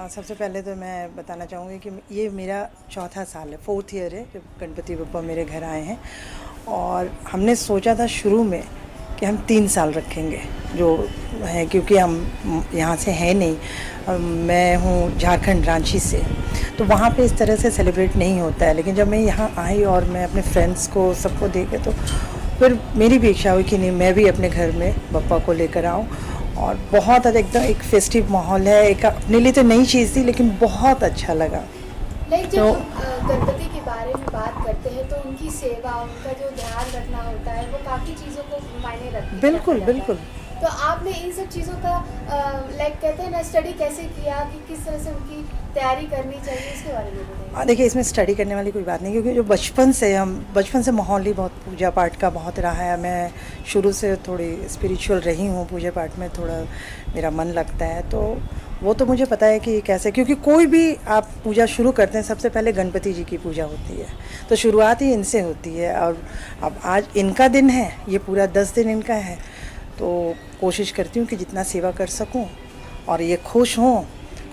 सबसे पहले तो मैं बताना चाहूँगी कि ये मेरा चौथा साल है, 4th ईयर है जब गणपति बप्पा मेरे घर आए हैं। और हमने सोचा था शुरू में कि हम 3 साल रखेंगे जो है, क्योंकि हम यहाँ से हैं नहीं। मैं हूँ झारखंड, रांची से, तो वहाँ पे इस तरह से सेलिब्रेट नहीं होता है। लेकिन जब मैं यहाँ आई और मैं अपने फ्रेंड्स को सबको देखे तो फिर मेरी भी इच्छा हुई कि नहीं, मैं भी अपने घर में बप्पा को लेकर आऊँ। और बहुत एकदम एक फेस्टिव माहौल है, एक अपने लिए तो नई चीज़ थी लेकिन बहुत अच्छा लगा। लाइक जब हम गणपति के बारे में बात करते हैं तो उनकी सेवा, उनका जो ध्यान रखना होता है वो काफ़ी चीज़ों को मायने रखती है। बिल्कुल बिल्कुल। तो आपने इन सब चीज़ों का लाइक कहते हैं ना, स्टडी कैसे किया कि किस तरह से उनकी तैयारी करनी चाहिए, इसके बारे में बताइए। देखिए, इसमें स्टडी करने वाली कोई बात नहीं, क्योंकि जो बचपन से माहौल ही बहुत पूजा पाठ का बहुत रहा है। मैं शुरू से थोड़ी स्पिरिचुअल रही हूँ, पूजा पाठ में थोड़ा मेरा मन लगता है, तो वो तो मुझे पता है कि कैसे, क्योंकि कोई भी आप पूजा शुरू करते हैं सबसे पहले गणपति जी की पूजा होती है, तो शुरुआत ही इनसे होती है। और अब आज इनका दिन है, ये पूरा 10 दिन इनका है, तो कोशिश करती हूँ कि जितना सेवा कर सकूँ और ये खुश हो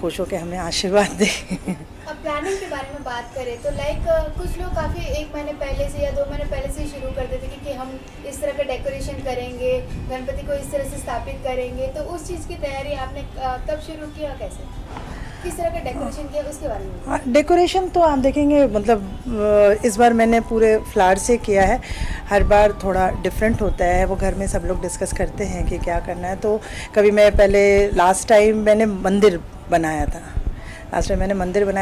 के हमें आशीर्वाद दें। अब प्लानिंग के बारे में बात करें तो लाइक कुछ लोग काफ़ी 1 महीने पहले से या 2 महीने पहले से ही शुरू कर देते कि हम इस तरह का डेकोरेशन करेंगे, गणपति को इस तरह से स्थापित करेंगे। तो उस चीज़ की तैयारी आपने कब शुरू किया, कैसे, किस तरह का डेकोरेशन किया, उसके बारे में? हाँ, डेकोरेशन तो आप देखेंगे, मतलब इस बार मैंने पूरे फ्लावर से किया है। हर बार थोड़ा डिफरेंट होता है, वो घर में सब लोग डिस्कस करते हैं कि क्या करना है। तो कभी मैं लास्ट टाइम मैंने मंदिर बनाया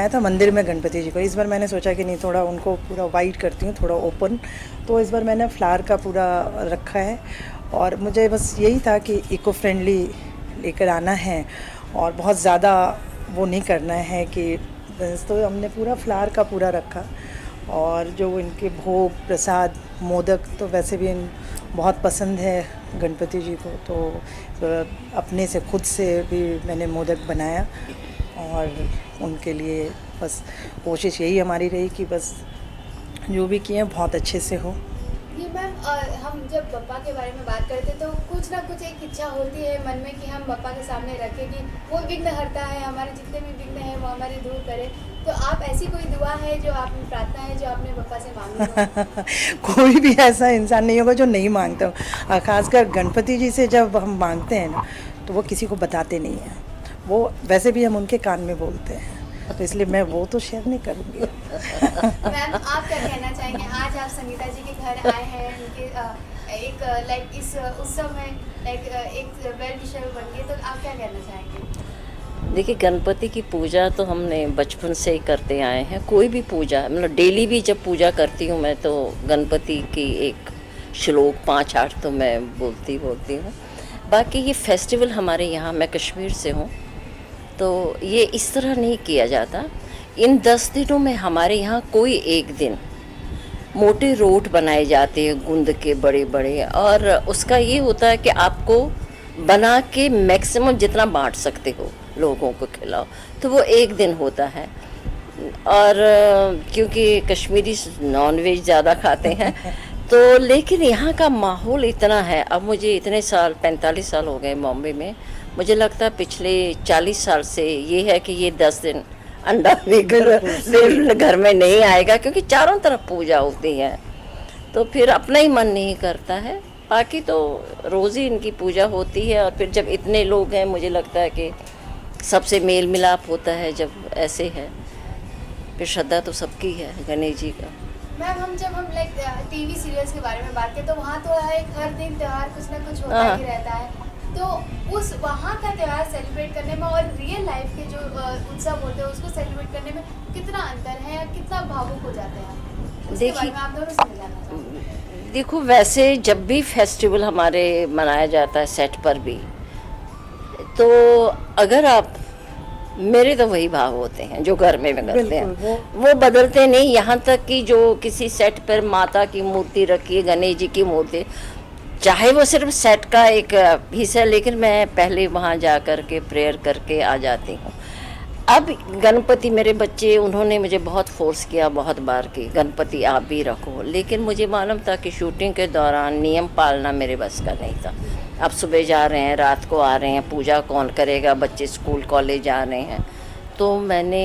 था, मंदिर में गणपति जी को। इस बार मैंने सोचा कि नहीं, थोड़ा उनको पूरा वाइट करती हूँ, थोड़ा ओपन, तो इस बार मैंने फ्लावर का पूरा रखा है। और मुझे बस यही था कि इको फ्रेंडली लेकर आना है और बहुत ज़्यादा वो नहीं करना है कि बस, तो हमने पूरा फ्लावर का पूरा रखा। और जो इनके भोग प्रसाद मोदक तो वैसे भी बहुत पसंद है गणपति जी को, तो अपने से खुद से भी मैंने मोदक बनाया। और उनके लिए बस कोशिश यही हमारी रही कि बस जो भी किए बहुत अच्छे से हो। जी मैम, हम जब बप्पा के बारे में बात करते हैं तो कुछ ना कुछ एक इच्छा होती है मन में कि हम बप्पा के सामने रखें कि वो विघ्न हरता है, हमारे जितने भी विघ्न हैं वो हमारे दूर करे। तो आप ऐसी कोई दुआ है जो आपने, प्रार्थना है जो आपने बप्पा से मांगी हो? कोई भी ऐसा इंसान नहीं होगा जो नहीं मांगता हो। खासकर गणपति जी से जब हम मांगते हैं ना, तो वो किसी को बताते नहीं हैं, वो वैसे भी हम उनके कान में बोलते हैं, तो इसलिए मैं वो तो शेयर नहीं करूँगी। मैम, आप क्या कहना चाहेंगे? आज आप संगीता जी के घर आए हैं, उनके एक लाइक इस उत्सव में लाइक एक वेल विशर बन गए, तो आप क्या कहना चाहेंगे? देखिए, गणपति की पूजा तो हमने बचपन से ही करते आए हैं। कोई भी पूजा, मतलब डेली भी जब पूजा करती हूँ मैं, तो गणपति की एक श्लोक 5-8 तो मैं बोलती हूँ। बाकी ये फेस्टिवल हमारे यहाँ, मैं कश्मीर से हूँ, तो ये इस तरह नहीं किया जाता। इन 10 दिनों में हमारे यहाँ कोई एक दिन मोटे रोट बनाए जाते हैं, गुंद के बड़े बड़े, और उसका ये होता है कि आपको बना के मैक्सिमम जितना बांट सकते हो लोगों को खिलाओ, तो वो एक दिन होता है। और क्योंकि कश्मीरी नॉनवेज ज़्यादा खाते हैं, तो लेकिन यहाँ का माहौल इतना है। अब मुझे इतने साल, 45 साल हो गए बॉम्बे में, मुझे लगता है पिछले 40 साल से ये है कि ये 10 दिन अंडा भी घर में नहीं आएगा, क्योंकि चारों तरफ पूजा होती है, तो फिर अपना ही मन नहीं करता है। बाकी तो रोज़ ही इनकी पूजा होती है, और फिर जब इतने लोग हैं, मुझे लगता है कि सबसे मेल मिलाप होता है जब ऐसे है। फिर श्रद्धा तो सबकी है गणेश जी का। मैम, जब हम लाइक टीवी सीरियल्स के बारे में बात करें तो वहाँ तो है हर दिन त्यौहार कुछ ना कुछ होता ही रहता है, तो उस वहाँ का त्यौहार सेलिब्रेट करने में और रियल लाइफ के जो उत्सव होते हैं उसको सेलिब्रेट करने में कितना अंतर है या कितना भावुक हो जाते हैं? उसके बारे में आप दोनों से जानना चाहूँगी। देखो, वैसे जब भी फेस्टिवल हमारे मनाया जाता है सेट पर भी, तो अगर आप, मेरे तो वही भाव होते हैं जो घर में करते हैं, वो बदलते नहीं। यहाँ तक कि जो किसी सेट पर माता की मूर्ति रखी है, गणेश जी की मूर्ति, चाहे वो सिर्फ सेट का एक हिस्सा है, लेकिन मैं पहले वहाँ जा कर के प्रेयर करके आ जाती हूँ। अब गणपति, मेरे बच्चे, उन्होंने मुझे बहुत फोर्स किया बहुत बार कि गणपति आप भी रखो, लेकिन मुझे मालूम था कि शूटिंग के दौरान नियम पालना मेरे बस का नहीं था। अब सुबह जा रहे हैं, रात को आ रहे हैं, पूजा कौन करेगा, बच्चे स्कूल कॉलेज जा रहे हैं, तो मैंने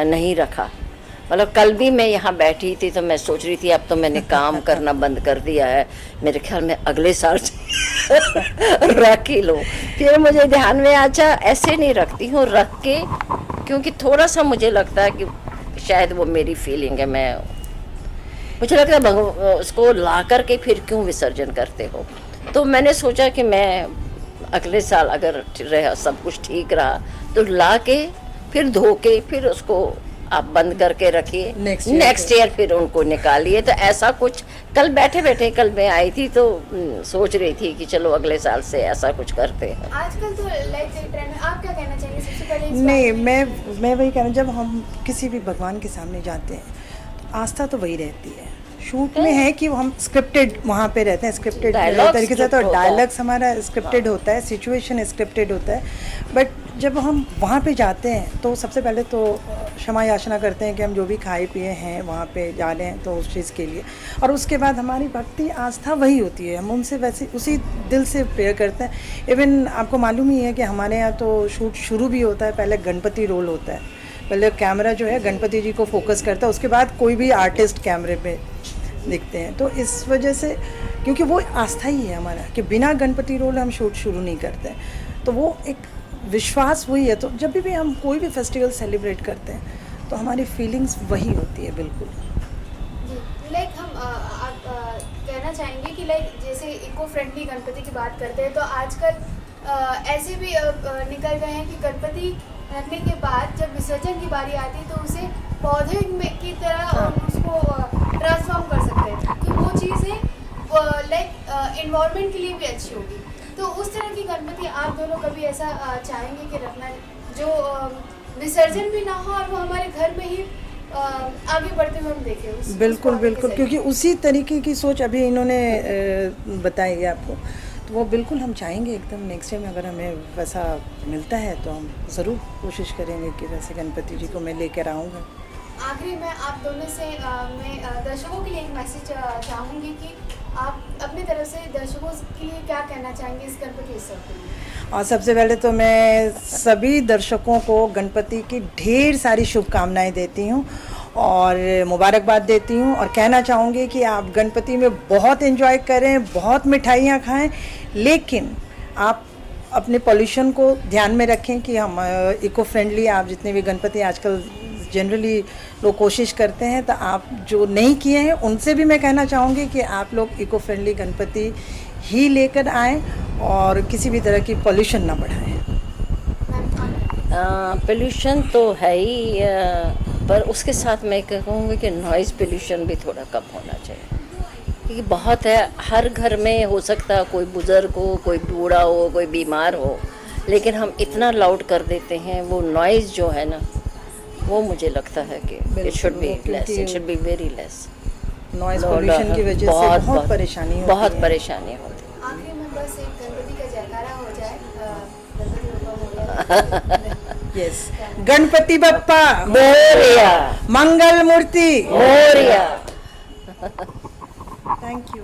नहीं रखा। मतलब कल भी मैं यहाँ बैठी थी तो मैं सोच रही थी अब तो मैंने काम करना बंद कर दिया है, मेरे ख्याल में अगले साल से रख ही लो। फिर मुझे ध्यान में अच्छा ऐसे नहीं रखती हूँ, रख के, क्योंकि थोड़ा सा मुझे लगता है कि शायद वो मेरी फीलिंग है, मुझे लगता है उसको ला करके फिर क्यों विसर्जन करते हो। तो मैंने सोचा कि मैं अगले साल अगर रहा सब कुछ ठीक रहा तो ला के फिर धो के फिर उसको आप बंद करके रखिए, नेक्स्ट ईयर फिर उनको निकालिए। तो ऐसा कुछ कल बैठे बैठे कल मैं आई थी तो सोच रही थी कि चलो अगले साल से ऐसा कुछ करते हैं। आजकल तो लाइक ट्रेंड में आप क्या कहना चाहेंगे सबसे पहले इस नहीं, बारे में? मैं वही कहना, जब हम किसी भी भगवान के सामने जाते हैं तो आस्था तो वही रहती है। शूट में है कि हम स्क्रिप्टेड वहाँ पे रहते हैं, स्क्रिप्टेड तरीके से, तो डायलॉग्स हमारा स्क्रिप्टेड होता है, सिचुएशन स्क्रिप्टेड होता है। बट जब हम वहाँ पे जाते हैं तो सबसे पहले तो क्षमा याचना करते हैं कि हम जो भी खाए पिए हैं वहाँ पे जा रहे हैं तो उस चीज़ के लिए, और उसके बाद हमारी भक्ति आस्था वही होती है, हम उनसे वैसे उसी दिल से प्रेयर करते हैं। इवन आपको मालूम ही है कि हमारे यहाँ तो शूट शुरू भी होता है, पहले गणपति रोल होता है, पहले कैमरा जो है गणपति जी को फोकस करता है, उसके बाद कोई भी आर्टिस्ट कैमरे पे दिखते हैं। तो इस वजह से, क्योंकि वो आस्था ही है हमारा कि बिना गणपति रोल हम शूट शुरू नहीं करते हैं, तो वो एक विश्वास वही है। तो जब भी हम कोई भी फेस्टिवल सेलिब्रेट करते हैं तो हमारी फीलिंग्स वही होती है बिल्कुल। लाइक हम आप कहना चाहेंगे कि लाइक जैसे इको फ्रेंडली गणपति की बात करते हैं तो आजकल ऐसे भी निकल गए हैं कि गणपति रखने के बाद जब विसर्जन की बारी आती है तो उसे पौधे में की तरह उसको ट्रांसफॉर्म कर सकते हैं, तो वो चीज़ें लाइक इन्वायरमेंट के लिए भी अच्छी होगी। तो उस तरह की गणपति आप दोनों कभी ऐसा चाहेंगे कि रखना जो विसर्जन भी ना हो और वो हमारे घर में ही आगे बढ़ते हुए हम देखें? बिल्कुल बिल्कुल, क्योंकि उसी तरीके की सोच अभी इन्होंने बताई है आपको, तो वो बिल्कुल हम चाहेंगे एकदम नेक्स्ट टाइम अगर हमें वैसा मिलता है तो हम ज़रूर कोशिश करेंगे कि वैसे गणपति जी को मैं लेकर आऊँगा। आखिरी में आप दोनों से मैं दर्शकों के लिए एक मैसेज चाहूँगी कि आप अपनी तरफ से दर्शकों के लिए क्या कहना चाहेंगे इस गणपति उत्सव के लिए? और सबसे पहले तो मैं सभी दर्शकों को गणपति की ढेर सारी शुभकामनाएं देती हूँ और मुबारकबाद देती हूँ, और कहना चाहूँगी कि आप गणपति में बहुत एंजॉय करें, बहुत मिठाइयाँ खाएं, लेकिन आप अपने पॉल्यूशन को ध्यान में रखें कि हम इको फ्रेंडली, आप जितने भी गणपति आजकल जनरली लोग कोशिश करते हैं, तो आप जो नहीं किए हैं उनसे भी मैं कहना चाहूँगी कि आप लोग इको फ्रेंडली गणपति ही लेकर आएँ और किसी भी तरह की पॉल्यूशन ना बढ़ाएं। पोल्यूशन तो है ही, पर उसके साथ मैं कहूँगी कि नॉइज़ पोल्यूशन भी थोड़ा कम होना चाहिए, क्योंकि बहुत है, हर घर में हो सकता है कोई बुज़ुर्ग हो, कोई बूढ़ा हो, कोई बीमार हो, लेकिन हम इतना लाउड कर देते हैं, वो नॉइज़ जो है ना, वो मुझे लगता है कि it should be less, it should be very less. Noise pollution की वजह से बहुत परेशानी होती बहुत है। परेशानी होती है। आखिरी में बस एक गणपति का जयकारा हो जाए, Ganpati Bappa Morya. Yes, Ganpati Bappa Morya, Mangal Murti Morya. Thank you.